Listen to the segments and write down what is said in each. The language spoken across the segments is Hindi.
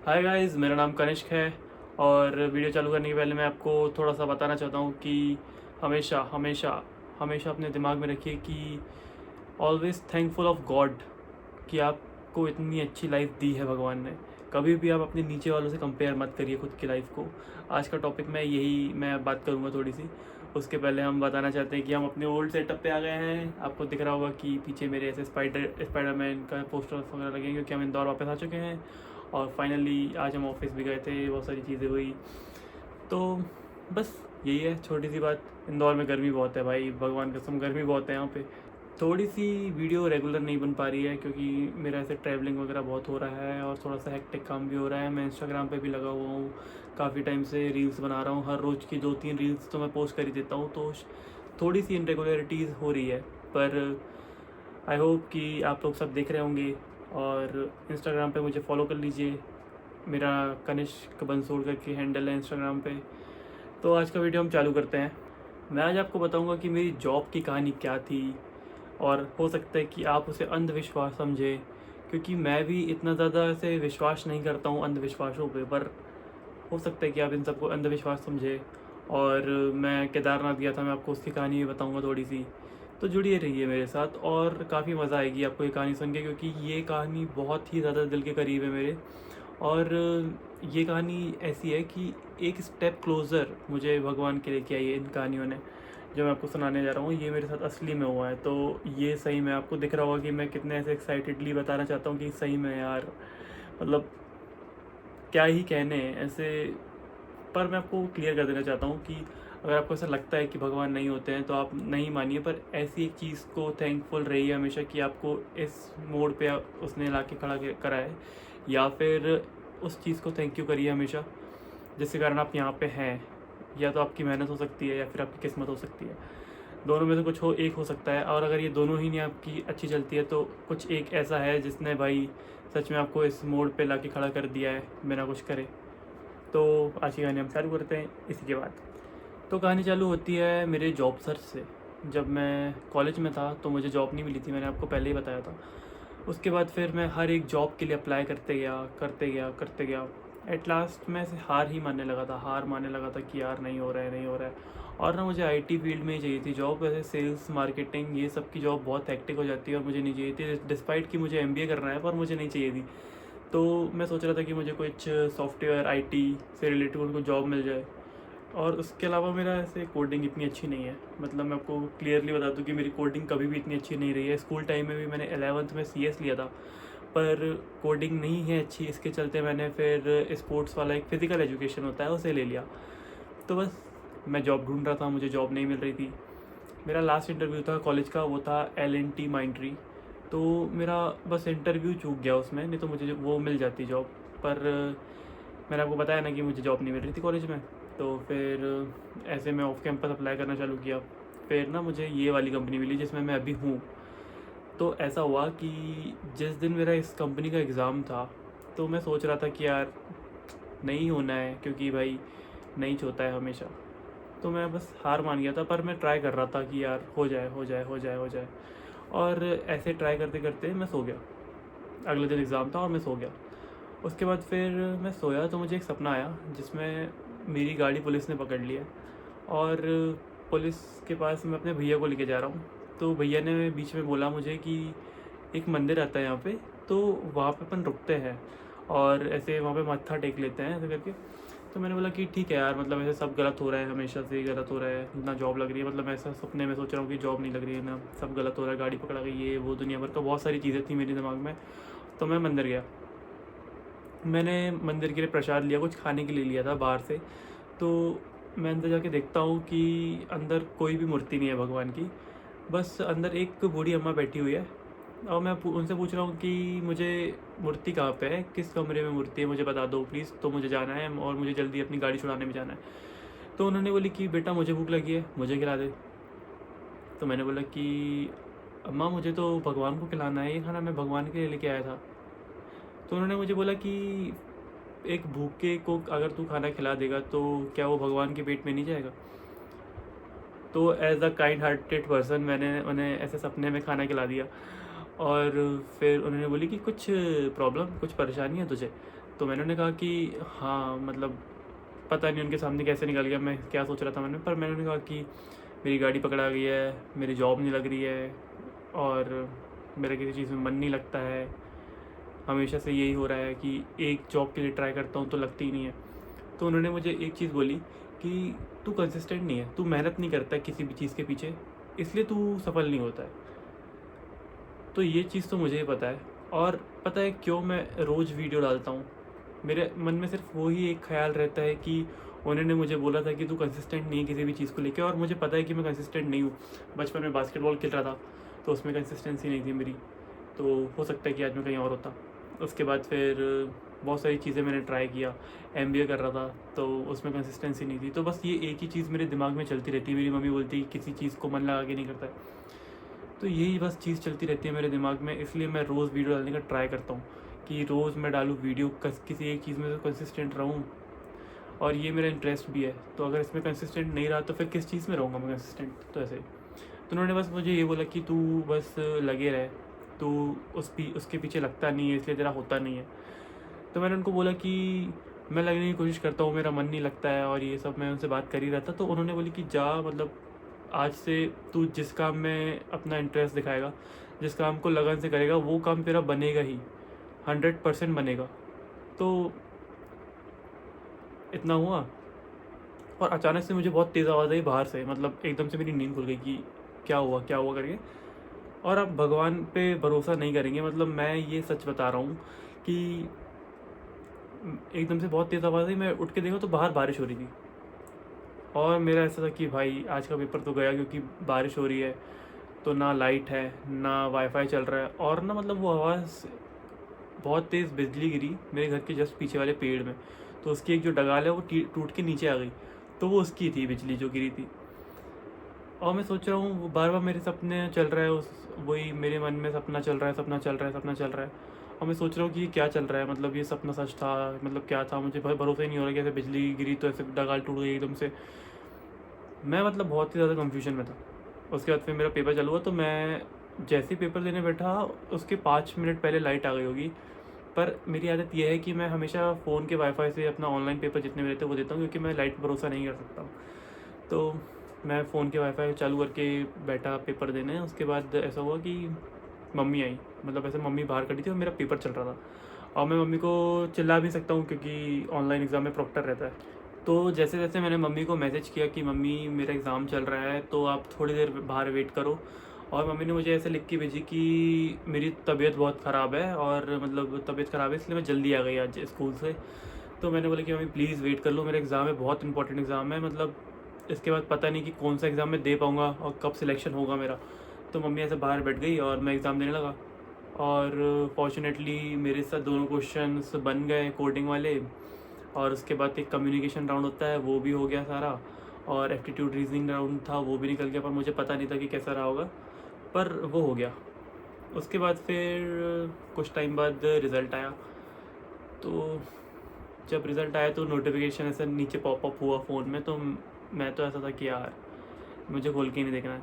हाय गाइस, मेरा नाम कनिष्क है। और वीडियो चालू करने के पहले मैं आपको थोड़ा सा बताना चाहता हूँ कि हमेशा हमेशा हमेशा अपने दिमाग में रखिए कि ऑलवेज थैंकफुल ऑफ गॉड कि आपको इतनी अच्छी लाइफ दी है भगवान ने। कभी भी आप अपने नीचे वालों से कंपेयर मत करिए खुद की लाइफ को। आज का टॉपिक मैं बात करूँगा थोड़ी सी। उसके पहले हम बताना चाहते हैं कि हम अपने ओल्ड सेटअप पे आ गए हैं। आपको दिख रहा होगा कि पीछे मेरे ऐसे स्पाइडरमैन का पोस्टर वगैरह लगे हैं क्योंकि हम इंदौर वापस आ चुके हैं। और फाइनली आज हम ऑफिस भी गए थे, बहुत सारी चीज़ें हुई। तो बस यही है छोटी सी बात। इंदौर में गर्मी बहुत है भाई, भगवान कसम गर्मी बहुत है यहाँ पे। थोड़ी सी वीडियो रेगुलर नहीं बन पा रही है क्योंकि मेरा ऐसे ट्रैवलिंग वगैरह बहुत हो रहा है और थोड़ा सा हेक्टिक काम भी हो रहा है। मैं इंस्टाग्राम पे भी लगा हुआ हूँ, काफ़ी टाइम से रील्स बना रहा हूँ। हर रोज़ की 2-3 रील्स तो मैं पोस्ट कर ही देता हूँ, तो थोड़ी सी इनरेगुलरिटीज़ हो रही है। पर आई होप कि आप लोग सब देख रहे होंगे। और इंस्टाग्राम पे मुझे फॉलो कर लीजिए, मेरा कनिष्क बंसोड़ करके हैंडल है इंस्टाग्राम पे। तो आज का वीडियो हम चालू करते हैं। मैं आज आपको बताऊंगा कि मेरी जॉब की कहानी क्या थी। और हो सकता है कि आप उसे अंधविश्वास समझें, क्योंकि मैं भी इतना ज़्यादा ऐसे विश्वास नहीं करता हूँ अंधविश्वासों पे। पर हो सकता है कि आप इन सबको अंधविश्वास समझें। और मैं केदारनाथ गया था, मैं आपको उसकी कहानी भी बताऊँगा थोड़ी सी। तो जुड़िए रहिए मेरे साथ और काफ़ी मज़ा आएगी आपको ये कहानी सुन के, क्योंकि ये कहानी बहुत ही ज़्यादा दिल के करीब है मेरे। और ये कहानी ऐसी है कि एक स्टेप क्लोज़र मुझे भगवान के लेके आई है इन कहानियों ने। जो मैं आपको सुनाने जा रहा हूँ ये मेरे साथ असली में हुआ है। तो ये सही में आपको दिख रहा होगा कि मैं कितने ऐसे एक्साइटेडली बताना चाहता हूँ कि सही में यार, मतलब क्या ही कहने ऐसे। पर मैं आपको क्लियर कर देना चाहता हूँ कि अगर आपको ऐसा लगता है कि भगवान नहीं होते हैं तो आप नहीं मानिए, पर ऐसी एक चीज़ को थैंकफुल रहिए हमेशा कि आपको इस मोड़ पे उसने ला के खड़ा करा है। या फिर उस चीज़ को थैंक यू करिए हमेशा जिसके कारण आप यहाँ पे हैं। या तो आपकी मेहनत हो सकती है या फिर आपकी किस्मत हो सकती है, दोनों में से कुछ हो एक हो सकता है। और अगर ये दोनों ही नहीं आपकी अच्छी चलती है तो कुछ एक ऐसा है जिसने भाई सच में आपको इस मोड़ पे ला के खड़ा कर दिया है बिना कुछ करे। तो आज की कहानी हम चालू करते हैं इसी के बाद। तो कहानी चालू होती है मेरे जॉब सर्च से। जब मैं कॉलेज में था तो मुझे जॉब नहीं मिली थी, मैंने आपको पहले ही बताया था। उसके बाद फिर मैं हर एक जॉब के लिए अप्लाई करते गया करते गया करते गया। एट लास्ट मैं ऐसे हार मानने लगा था कि यार नहीं हो रहा है, नहीं हो रहा है। और ना मुझे आईटी फील्ड में ही चाहिए थी जॉब। वैसे सेल्स मार्केटिंग ये सब की जॉब बहुत हेक्टिक हो जाती है और मुझे नहीं चाहिए थी, डिस्पाइट कि मुझे एमबीए करना है, पर मुझे नहीं चाहिए थी। तो मैं सोच रहा था कि मुझे कुछ सॉफ्टवेयर आईटी से रिलेटेड उनको जॉब मिल जाए। और उसके अलावा मेरा ऐसे कोडिंग इतनी अच्छी नहीं है। मतलब मैं आपको क्लियरली बता दूं कि मेरी कोडिंग कभी भी इतनी अच्छी नहीं रही है। स्कूल टाइम में भी मैंने 11th में सीएस लिया था, पर कोडिंग नहीं है अच्छी। इसके चलते मैंने फिर स्पोर्ट्स वाला एक फ़िज़िकल एजुकेशन होता है उसे ले लिया। तो बस मैं जॉब ढूंढ रहा था, मुझे जॉब नहीं मिल रही थी। मेरा लास्ट इंटरव्यू था कॉलेज का, वो था LNT माइंट्री। तो मेरा बस इंटरव्यू चूक गया उसमें, नहीं तो मुझे वो मिल जाती जॉब। पर मैंने आपको बताया ना कि मुझे जॉब नहीं मिल रही थी कॉलेज में। तो फिर ऐसे मैं ऑफ कैंपस अप्लाई करना चालू किया। फिर ना मुझे ये वाली कंपनी मिली जिसमें मैं अभी हूँ। तो ऐसा हुआ कि जिस दिन मेरा इस कंपनी का एग्ज़ाम था तो मैं सोच रहा था कि यार नहीं होना है, क्योंकि भाई नहीं होता है हमेशा। तो मैं बस हार मान गया था, पर मैं ट्राई कर रहा था कि यार हो जाए हो जाए हो जाए हो जाए। और ऐसे ट्राई करते करते मैं सो गया। अगले दिन एग्ज़ाम था और मैं सो गया। उसके बाद फिर मैं सोया तो मुझे एक सपना आया जिसमें मेरी गाड़ी पुलिस ने पकड़ लिया। और पुलिस के पास मैं अपने भैया को लेके जा रहा हूँ। तो भैया ने बीच में बोला मुझे कि एक मंदिर आता है यहाँ पे, तो वहाँ पे अपन रुकते हैं और ऐसे वहाँ पे मत्था टेक लेते हैं ऐसे करके। तो मैंने बोला कि ठीक है यार, मतलब ऐसे सब गलत हो रहा है, हमेशा से ही गलत हो रहा है, ना जॉब लग रही है। मतलब ऐसा सपने में सोच रहा हूँ कि जॉब नहीं लग रही है, ना सब गलत हो रहा है, गाड़ी पकड़ा गई, ये वो दुनिया भर का बहुत सारी चीज़ें थी मेरे दिमाग में। तो मैं मंदिर गया। मैंने मंदिर के लिए प्रसाद लिया, कुछ खाने के लिए लिया था बाहर से। तो मैं अंदर जाके देखता हूँ कि अंदर कोई भी मूर्ति नहीं है भगवान की। बस अंदर एक बूढ़ी अम्मा बैठी हुई है। और मैं उनसे पूछ रहा हूँ कि मुझे मूर्ति कहाँ पे है, किस कमरे में मूर्ति है, मुझे बता दो प्लीज़। तो मुझे जाना है और मुझे जल्दी अपनी गाड़ी छुड़ाने में जाना है। तो उन्होंने बोली कि बेटा मुझे भूख लगी है, मुझे खिला दे। तो मैंने बोला कि अम्मा मुझे तो भगवान को खिलाना है, ये खाना मैं भगवान के लिए लेके आया था। तो उन्होंने मुझे बोला कि एक भूखे को अगर तू खाना खिला देगा तो क्या वो भगवान के पेट में नहीं जाएगा। तो as a kind hearted person मैंने उन्हें ऐसे सपने में खाना खिला दिया। और फिर उन्होंने बोली कि कुछ प्रॉब्लम, कुछ परेशानी है तुझे। तो मैंने उन्हें कहा कि हाँ मतलब पता नहीं उनके सामने कैसे निकल गया, मैं क्या सोच रहा था मैंने, पर मैंने उन्हें कहा कि मेरी गाड़ी पकड़ा गई है, मेरी जॉब नहीं लग रही है और मेरा किसी चीज़ में मन नहीं लगता है, हमेशा से यही हो रहा है कि एक जॉब के लिए ट्राई करता हूँ तो लगती ही नहीं है। तो उन्होंने मुझे एक चीज़ बोली कि तू कंसिस्टेंट नहीं है, तू मेहनत नहीं करता है किसी भी चीज़ के पीछे, इसलिए तू सफल नहीं होता है। तो ये चीज़ तो मुझे ही पता है, और पता है क्यों मैं रोज़ वीडियो डालता हूँ। मेरे मन में सिर्फ वही एक ख्याल रहता है कि उन्होंने मुझे बोला था कि तू कंसिस्टेंट नहीं है किसी भी चीज़ को लेकर, और मुझे पता है कि मैं कंसिस्टेंट नहीं हूँ। बचपन में बास्केटबॉल खेल रहा था तो उसमें कंसिस्टेंसी नहीं थी मेरी, तो हो सकता है कि आज मैं कहीं और होता। उसके बाद फिर बहुत सारी चीज़ें मैंने ट्राई किया, MBA कर रहा था तो उसमें कंसिस्टेंसी नहीं थी। तो बस ये एक ही चीज़ मेरे दिमाग में चलती रहती है। मेरी मम्मी बोलती है किसी चीज़ को मन लगा के नहीं करता है, तो यही बस चीज़ चलती रहती है मेरे दिमाग में। इसलिए मैं रोज़ वीडियो डालने का ट्राई करता हूँ कि रोज़ मैं डालूँ वीडियो, किसी एक चीज़ में तो कंसिस्टेंट रहूँ, और ये मेरा इंटरेस्ट भी है। तो अगर इसमें कंसिस्टेंट नहीं रहा तो फिर किस चीज़ में रहूँगा मैं कंसिस्टेंट। तो ऐसे ही तो उन्होंने बस मुझे ये बोला कि तू बस लगे रहे, तू उसके पीछे लगता नहीं है इसलिए तेरा होता नहीं है। तो मैंने उनको बोला कि मैं लगने की कोशिश करता हूँ, मेरा मन नहीं लगता है, और ये सब मैं उनसे बात कर ही रहा था। तो उन्होंने बोली कि जा, मतलब आज से तू जिस काम में अपना इंटरेस्ट दिखाएगा, जिस काम को लगन से करेगा, वो काम तेरा बनेगा ही, 100% बनेगा। तो इतना हुआ, और अचानक से मुझे बहुत तेज़ आवाज़ आई बाहर से, मतलब एकदम से मेरी नींद खुल गई कि क्या हुआ करके। और आप भगवान पे भरोसा नहीं करेंगे, मतलब मैं ये सच बता रहा हूँ कि एकदम से बहुत तेज़ आवाज़ आई, मैं उठ के देखा तो बाहर बारिश हो रही थी। और मेरा ऐसा था कि भाई आज का पेपर तो गया, क्योंकि बारिश हो रही है तो ना लाइट है ना वाईफाई चल रहा है, और ना मतलब वो आवाज़, बहुत तेज़ बिजली गिरी मेरे घर के जस्ट पीछे वाले पेड़ में, तो उसकी एक जो डगाल है वो टूट के नीचे आ गई, तो वो उसकी थी बिजली जो गिरी थी। और मैं सोच रहा हूँ वो बार बार मेरे सपने चल रहा है, उस वही मेरे मन में सपना चल रहा है, सपना चल रहा है, सपना चल रहा है। और मैं सोच रहा हूँ कि ये क्या चल रहा है, मतलब ये सपना सच था, मतलब क्या था, मुझे भरोसा ही नहीं हो रहा कि ऐसे बिजली गिरी तो ऐसे डगाल टूट गई एकदम से। मैं मतलब बहुत ही ज़्यादा कन्फ्यूजन में था। उसके बाद फिर मेरा पेपर चालू हुआ, तो मैं जैसे ही पेपर देने बैठा उसके 5 मिनट पहले लाइट आ गई होगी। पर मेरी आदत यह है कि मैं हमेशा फ़ोन के वाईफाई से अपना ऑनलाइन पेपर जितने भी रहते हैं वो देता हूँ, क्योंकि मैं लाइट पर भरोसा नहीं कर सकता हूँ। तो मैं फ़ोन के वाईफाई चालू करके बैठा पेपर देने। उसके बाद ऐसा हुआ कि मम्मी आई, मतलब ऐसे मम्मी बाहर खड़ी थी और मेरा पेपर चल रहा था, और मैं मम्मी को चिल्ला भी सकता हूँ क्योंकि ऑनलाइन एग्ज़ाम में प्रॉक्टर रहता है। तो जैसे जैसे मैंने मम्मी को मैसेज किया कि मम्मी मेरा एग्ज़ाम चल रहा है तो आप थोड़ी देर बाहर वेट करो, और मम्मी ने मुझे ऐसे लिख के भेजी कि मेरी तबीयत बहुत ख़राब है, और मतलब तबीयत ख़राब है इसलिए मैं जल्दी आ गई आज स्कूल से। तो मैंने बोला कि मम्मी प्लीज़ वेट कर लो, मेरा एग्ज़ाम है, बहुत इंपॉर्टेंट एग्ज़ाम है, मतलब इसके बाद पता नहीं कि कौन सा एग्ज़ाम मैं दे पाऊँगा और कब सिलेक्शन होगा मेरा। तो मम्मी ऐसे बाहर बैठ गई और मैं एग्ज़ाम देने लगा, और फॉर्चुनेटली मेरे साथ दोनों क्वेश्चंस बन गए कोडिंग वाले, और उसके बाद एक कम्युनिकेशन राउंड होता है वो भी हो गया सारा, और एप्टीट्यूड रीजनिंग राउंड था वो भी निकल गया, पर मुझे पता नहीं था कि कैसा रहा होगा, पर वो हो गया। उसके बाद फिर कुछ टाइम बाद रिज़ल्ट आया। तो जब रिज़ल्ट आया तो नोटिफिकेशन ऐसा नीचे पॉपअप हुआ फ़ोन में, तो मैं तो ऐसा था कि यार मुझे खोल के ही नहीं देखना है,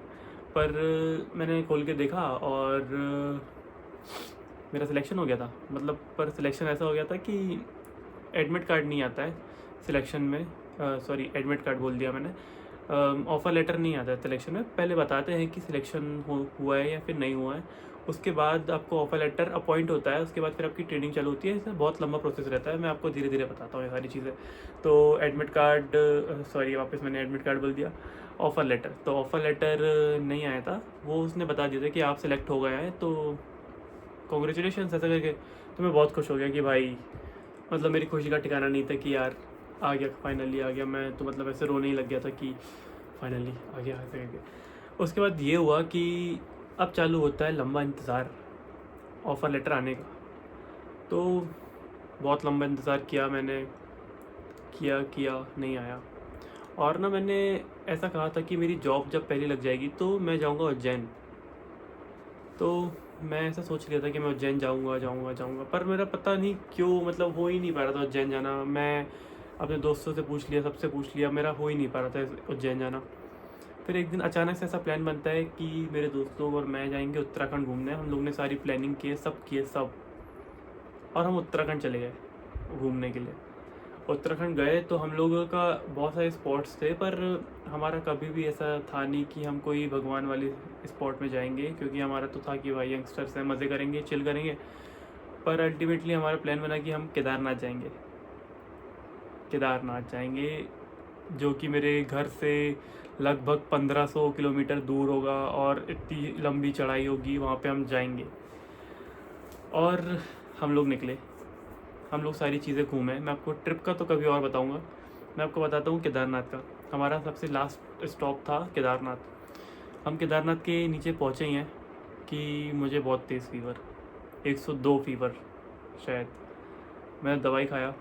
पर मैंने खोल के देखा और मेरा सिलेक्शन हो गया था। मतलब पर सिलेक्शन ऐसा हो गया था कि एडमिट कार्ड नहीं आता है सिलेक्शन में, सॉरी एडमिट कार्ड बोल दिया मैंने, ऑफ़र लेटर नहीं आता है सिलेक्शन में। पहले बताते हैं कि सिलेक्शन हुआ है या फिर नहीं हुआ है, उसके बाद आपको ऑफ़र लेटर अपॉइंट होता है, उसके बाद फिर आपकी ट्रेनिंग चालू होती है। इसमें बहुत लंबा प्रोसेस रहता है, मैं आपको धीरे धीरे बताता हूँ ये सारी चीज़ें। तो एडमिट कार्ड, सॉरी वापस मैंने एडमिट कार्ड बोल दिया, ऑफ़र लेटर। तो ऑफ़र लेटर नहीं आया था, वो उसने बता दिया था कि आप सिलेक्ट हो गए हैं, तो कॉन्ग्रेचुलेशन ऐसा करके। तो मैं बहुत खुश हो गया कि भाई, मतलब मेरी खुशी का ठिकाना नहीं था कि यार आ गया, फाइनली आ गया। मैं तो मतलब ऐसे रोने ही लग गया था कि फाइनली आ गया ऐसे करके। उसके बाद ये हुआ कि अब चालू होता है लंबा इंतज़ार ऑफ़र लेटर आने का। तो बहुत लंबा इंतज़ार किया मैंने, किया नहीं आया। और ना मैंने ऐसा कहा था कि मेरी जॉब जब पहली लग जाएगी तो मैं जाऊंगा उज्जैन। तो मैं ऐसा सोच लिया था कि मैं उज्जैन जाऊंगा, पर मेरा पता नहीं क्यों मतलब हो ही नहीं पा रहा था उज्जैन जाना। मैं अपने दोस्तों से पूछ लिया, सबसे पूछ लिया, मेरा हो ही नहीं पा रहा था उज्जैन जाना। फिर एक दिन अचानक से ऐसा प्लान बनता है कि मेरे दोस्त लोग और मैं जाएंगे उत्तराखंड घूमने। हम लोग ने सारी प्लानिंग की है, सब, और हम उत्तराखंड चले गए। घूमने के लिए। उत्तराखंड गए तो हम लोगों का बहुत सारे स्पॉट्स थे, पर हमारा कभी भी ऐसा था नहीं कि हम कोई भगवान वाले स्पॉट में जाएंगे, क्योंकि हमारा तो था कि भाई यंगस्टर्स हैं, मज़े करेंगे, चिल करेंगे। पर अल्टीमेटली हमारा प्लान बना कि हम केदारनाथ जाएंगे। केदारनाथ जाएंगे जो कि मेरे घर से लगभग 1500 किलोमीटर दूर होगा और इतनी लंबी चढ़ाई होगी, वहाँ पे हम जाएंगे। और हम लोग निकले, हम लोग सारी चीज़ें घूमे। मैं आपको ट्रिप का तो कभी और बताऊंगा, मैं आपको बताता हूँ केदारनाथ का। हमारा सबसे लास्ट स्टॉप था केदारनाथ। हम केदारनाथ के नीचे पहुँचे ही हैं कि मुझे बहुत तेज़ फीवर, 102 फीवर शायद। मैंने दवाई खाया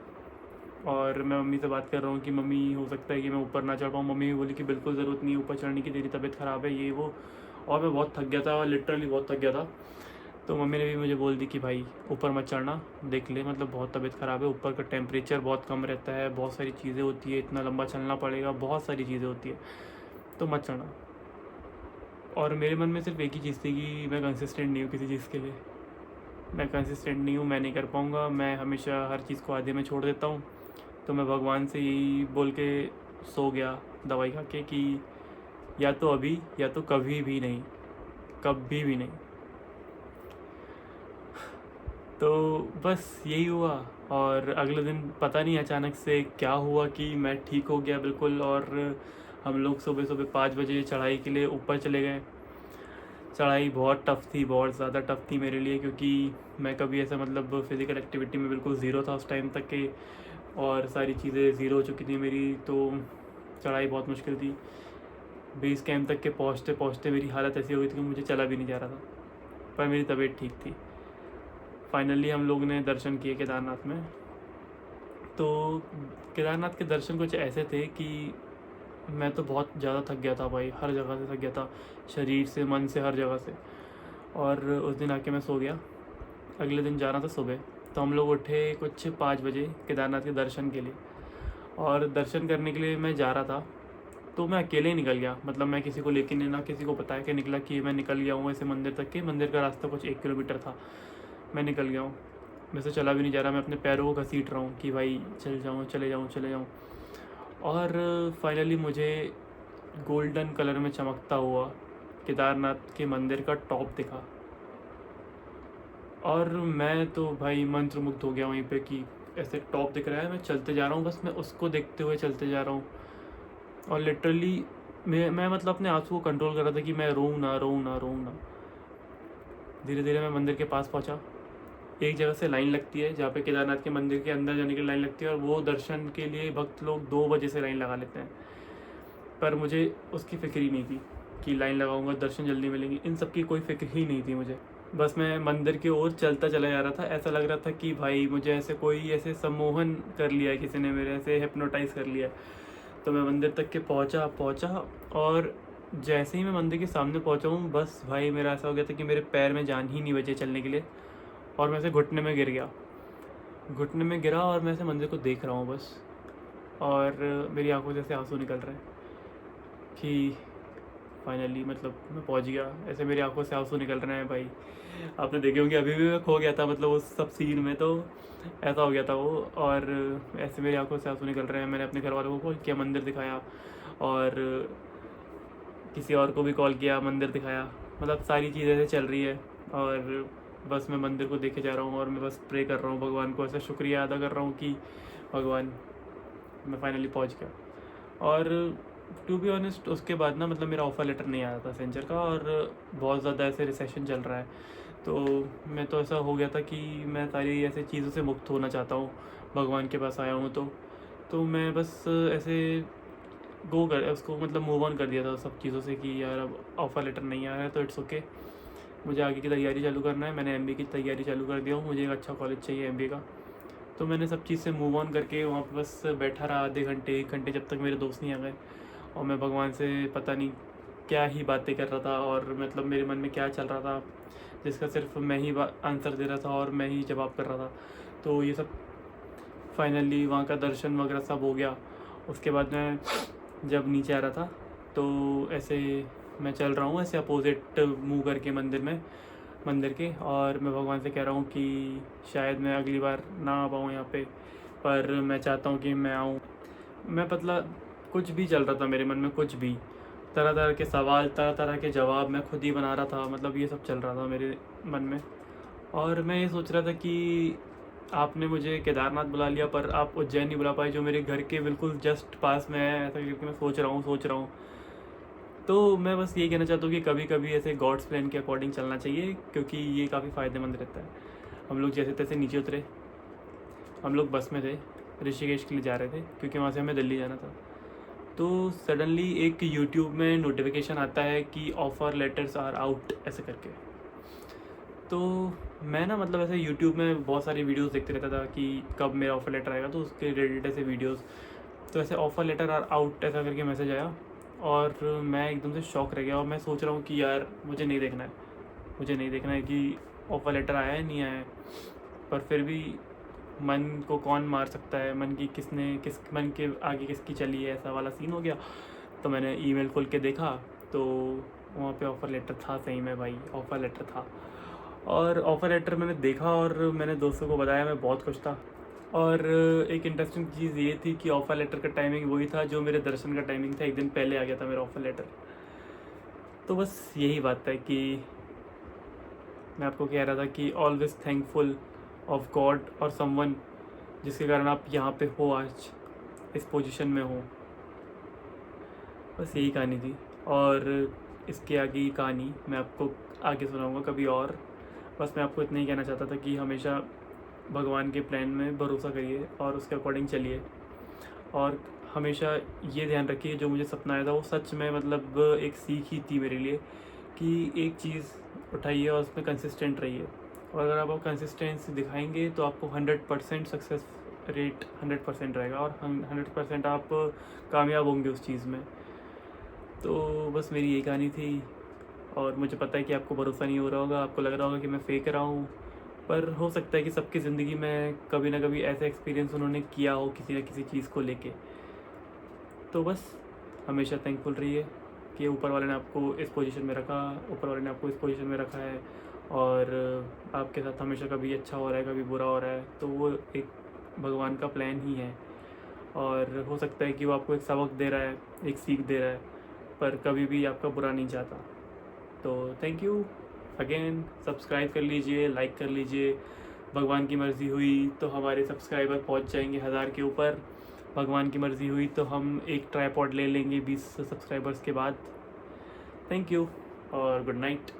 और मैं मम्मी से बात कर रहा हूँ कि मम्मी हो सकता है कि मैं ऊपर ना चढ़ पाऊँ। मम्मी बोली कि बिल्कुल ज़रूरत नहीं है ऊपर चढ़ने की, तेरी तबीयत ख़राब है, ये वो। और मैं बहुत थक गया था, और लिटरली बहुत थक गया था। तो मम्मी ने भी मुझे बोल दी कि भाई ऊपर मत चढ़ना, देख ले, मतलब बहुत तबीयत ख़राब है, ऊपर का टेम्परेचर बहुत कम रहता है, बहुत सारी चीज़ें होती है, इतना लंबा चलना पड़ेगा, बहुत सारी चीज़ें होती है, तो मत चढ़ना। और मेरे मन में सिर्फ एक ही चीज़ थी कि मैं कंसिस्टेंट नहीं हूँ किसी चीज़ के लिए, मैं कंसिस्टेंट नहीं हूँ, मैं नहीं कर पाऊँगा, मैं हमेशा हर चीज़ को आधे में छोड़ देता हूँ। तो मैं भगवान से यही बोल के सो गया दवाई खा के कि या तो अभी या तो कभी भी नहीं, कभी भी नहीं। तो बस यही हुआ। और अगले दिन पता नहीं अचानक से क्या हुआ कि मैं ठीक हो गया बिल्कुल, और हम लोग सुबह सुबह 5 बजे चढ़ाई के लिए ऊपर चले गए। चढ़ाई बहुत टफ़ थी, बहुत ज़्यादा टफ़ थी मेरे लिए, क्योंकि मैं कभी ऐसा मतलब फ़िज़िकल एक्टिविटी में बिल्कुल ज़ीरो था उस टाइम तक के, और सारी चीज़ें ज़ीरो हो चुकी थी मेरी। तो चढ़ाई बहुत मुश्किल थी। बेस कैंप तक के पहुँचते पहुँचते मेरी हालत ऐसी हो गई थी कि मुझे चला भी नहीं जा रहा था, पर मेरी तबीयत ठीक थी। फाइनली हम लोग ने दर्शन किए केदारनाथ में। तो केदारनाथ के दर्शन कुछ ऐसे थे कि मैं तो बहुत ज़्यादा थक गया था भाई, हर जगह से थक गया था, शरीर से, मन से, हर जगह से। और उस दिन आके मैं सो गया। अगले दिन जाना था सुबह, तो हम लोग उठे कुछ 5 बजे केदारनाथ के दर्शन के लिए। और दर्शन करने के लिए मैं जा रहा था, तो मैं अकेले ही निकल गया, मतलब मैं किसी को लेके नहीं, ना किसी को बताया कि निकला कि मैं निकल गया हूँ ऐसे मंदिर तक के। मंदिर का रास्ता कुछ 1 किलोमीटर था, मैं निकल गया हूँ। मैं से चला भी नहीं जा रहा, मैं अपने पैरों को घसीट रहा हूँ कि भाई चल जाऊँ, चले जाऊँ, चले जाऊँ। और फाइनली मुझे गोल्डन कलर में चमकता हुआ केदारनाथ के मंदिर का टॉप दिखा, और मैं तो भाई मंत्रमुग्ध हो गया वहीं पे कि ऐसे टॉप दिख रहा है, मैं चलते जा रहा हूँ, बस मैं उसको देखते हुए चलते जा रहा हूँ। और लिटरली मैं मतलब अपने आंसू को कंट्रोल कर रहा था कि मैं रोऊँ ना, रोऊँ ना, रोऊँ ना। धीरे धीरे मैं मंदिर के पास पहुँचा। एक जगह से लाइन लगती है जहाँ पे केदारनाथ के मंदिर के अंदर जाने के लिए लाइन लगती है, और वो दर्शन के लिए भक्त लोग 2 बजे से लाइन लगा लेते हैं। पर मुझे उसकी फ़िक्र ही नहीं थी कि लाइन लगाऊंगा दर्शन जल्दी मिलेंगे, इन सब की कोई फ़िक्र ही नहीं थी मुझे। बस मैं मंदिर की ओर चलता चला जा रहा था। ऐसा लग रहा था कि भाई मुझे ऐसे कोई ऐसे सम्मोहन कर लिया है किसी ने, मेरे ऐसे हिप्नोटाइज़ कर लिया। तो मैं मंदिर तक के पहुँचा, और जैसे ही मैं मंदिर के सामने पहुँचा हूँ, बस भाई मेरा ऐसा हो गया था कि मेरे पैर में जान ही नहीं बचे चलने के लिए, और मैं ऐसे घुटने में गिर गया। घुटने में गिरा और मैं ऐसे मंदिर को देख रहा हूँ बस, और मेरी आंखों से ऐसे आंसू निकल रहे हैं कि फाइनली मतलब मैं पहुंच गया। ऐसे मेरी आंखों से आंसू निकल रहे हैं भाई। आपने देखे होंगे अभी भी मैं खो गया था, मतलब उस सब सीन में तो ऐसा हो गया था वो। और ऐसे मेरी आंखों से आंसू निकल रहे हैं। मैंने अपने घर वालों को कॉल किया, मंदिर दिखाया, और किसी और को भी कॉल किया, मंदिर दिखाया, मतलब सारी चीज़ें ऐसे चल रही है। और बस मैं मंदिर को देखे जा रहा हूँ, और मैं बस प्रे कर रहा हूँ भगवान को, ऐसा शुक्रिया अदा कर रहा हूँ कि भगवान मैं फाइनली पहुँच गया। और टू बी ऑनेस्ट उसके बाद ना, मतलब मेरा ऑफ़र लेटर नहीं आया था सेंचर का, और बहुत ज़्यादा ऐसे रिसेशन चल रहा है। तो मैं तो ऐसा हो गया था कि मैं सारी ऐसे चीज़ों से मुक्त होना चाहता हूँ, भगवान के पास आया हूँ तो मैं बस ऐसे गो कर उसको मतलब मूव ऑन कर दिया था सब चीज़ों से कि यार अब ऑफ़र लेटर नहीं आया है तो इट्स ओके, मुझे आगे की तैयारी चालू करना है। मैंने एमबीए की तैयारी चालू कर दिया हूँ, मुझे एक अच्छा कॉलेज चाहिए एमबीए का। तो मैंने सब चीज़ से मूव ऑन करके वहाँ पर बस बैठा रहा आधे घंटे 1 घंटे, जब तक मेरे दोस्त नहीं आ गए। और मैं भगवान से पता नहीं क्या ही बातें कर रहा था, और मतलब मेरे मन में क्या चल रहा था जिसका सिर्फ मैं ही आंसर दे रहा था और मैं ही जवाब कर रहा था। तो ये सब फाइनली वहाँ का दर्शन वगैरह सब हो गया। उसके बाद मैं जब नीचे आ रहा था तो ऐसे मैं चल रहा हूँ ऐसे अपोजिट मुँह करके मंदिर के, और मैं भगवान से कह रहा हूँ कि शायद मैं अगली बार ना आ पाऊँ यहाँ पे, पर मैं चाहता हूँ कि मैं आऊँ। मैं मतलब कुछ भी चल रहा था मेरे मन में, कुछ भी तरह तरह के सवाल, तरह तरह के जवाब मैं खुद ही बना रहा था, मतलब ये सब चल रहा था मेरे मन में। और मैं ये सोच रहा था कि आपने मुझे केदारनाथ बुला लिया पर आप उज्जैन नहीं बुला पाए, जो मेरे घर के बिल्कुल जस्ट पास में है, ऐसा करके मैं सोच रहा हूँ। तो मैं बस ये कहना चाहता हूँ कि कभी कभी ऐसे गॉड्स प्लान के अकॉर्डिंग चलना चाहिए, क्योंकि ये काफ़ी फ़ायदेमंद रहता है। हम लोग जैसे तैसे नीचे उतरे, हम लोग बस में थे, ऋषिकेश के लिए जा रहे थे, क्योंकि वहाँ से हमें दिल्ली जाना था। तो सडनली एक यूट्यूब में नोटिफिकेशन आता है कि ऑफ़र लेटर्स आर आउट, ऐसे करके। तो मैं ना मतलब ऐसे यूट्यूब में बहुत सारी वीडियोस देखते रहता था कि कब मेरा ऑफ़र लेटर आएगा, तो उसके रिलेटेड ऐसे वीडियोस। तो ऐसे ऑफ़र लेटर आर आउट ऐसा करके मैसेज आया, और मैं एकदम से शॉक रह गया। और मैं सोच रहा हूँ कि यार मुझे नहीं देखना है कि ऑफ़र लेटर आया है नहीं आया है। पर फिर भी मन को कौन मार सकता है, मन मन के आगे किसकी चली है, ऐसा वाला सीन हो गया। तो मैंने ईमेल खोल के देखा, तो वहाँ पे ऑफ़र लेटर था, सही में भाई ऑफ़र लेटर था। और ऑफ़र लेटर मैंने देखा और मैंने दोस्तों को बताया, मैं बहुत खुश था। और एक इंटरेस्टिंग चीज़ ये थी कि ऑफ़र लेटर का टाइमिंग वही था जो मेरे दर्शन का टाइमिंग था, एक दिन पहले आ गया था मेरा ऑफ़र लेटर। तो बस यही बात है कि मैं आपको कह रहा था कि ऑलवेज थैंकफुल ऑफ गॉड और समवन, जिसके कारण आप यहाँ पे हो, आज इस पोजीशन में हो। बस यही कहानी थी, और इसके आगे की कहानी मैं आपको आगे सुनाऊंगा कभी और। बस मैं आपको इतना ही कहना चाहता था कि हमेशा भगवान के प्लान में भरोसा करिए और उसके अकॉर्डिंग चलिए। और हमेशा ये ध्यान रखिए, जो मुझे सपना आया था वो सच में मतलब एक सीख ही थी मेरे लिए, कि एक चीज़ उठाइए और उसमें कंसिस्टेंट रहिए। और अगर आप कंसिस्टेंसी दिखाएंगे तो आपको 100% सक्सेस रेट 100% रहेगा, और 100% आप कामयाब होंगे उस चीज़ में। तो बस मेरी यही कहानी थी। और मुझे पता है कि आपको भरोसा नहीं हो रहा होगा, आपको लग रहा होगा कि मैं फेंक रहा हूँ, पर हो सकता है कि सबकी ज़िंदगी में कभी ना कभी ऐसा एक्सपीरियंस उन्होंने किया हो किसी न किसी चीज़ को लेके। तो बस हमेशा थैंकफुल रहिए कि ऊपर वाले ने आपको इस पोजीशन में रखा, ऊपर वाले ने आपको इस पोजीशन में रखा है, और आपके साथ हमेशा कभी अच्छा हो रहा है, कभी बुरा हो रहा है, तो वो एक भगवान का प्लान ही है। और हो सकता है कि वो आपको एक सबक दे रहा है, एक सीख दे रहा है, पर कभी भी आपका बुरा नहीं चाहता। तो थैंक यू अगेन, सब्सक्राइब कर लीजिए, लाइक कर लीजिए। भगवान की मर्ज़ी हुई तो हमारे सब्सक्राइबर पहुंच जाएंगे 1000 के ऊपर। भगवान की मर्ज़ी हुई तो हम एक ट्राइपॉड ले लेंगे 20 सब्सक्राइबर्स के बाद। थैंक यू और गुड नाइट।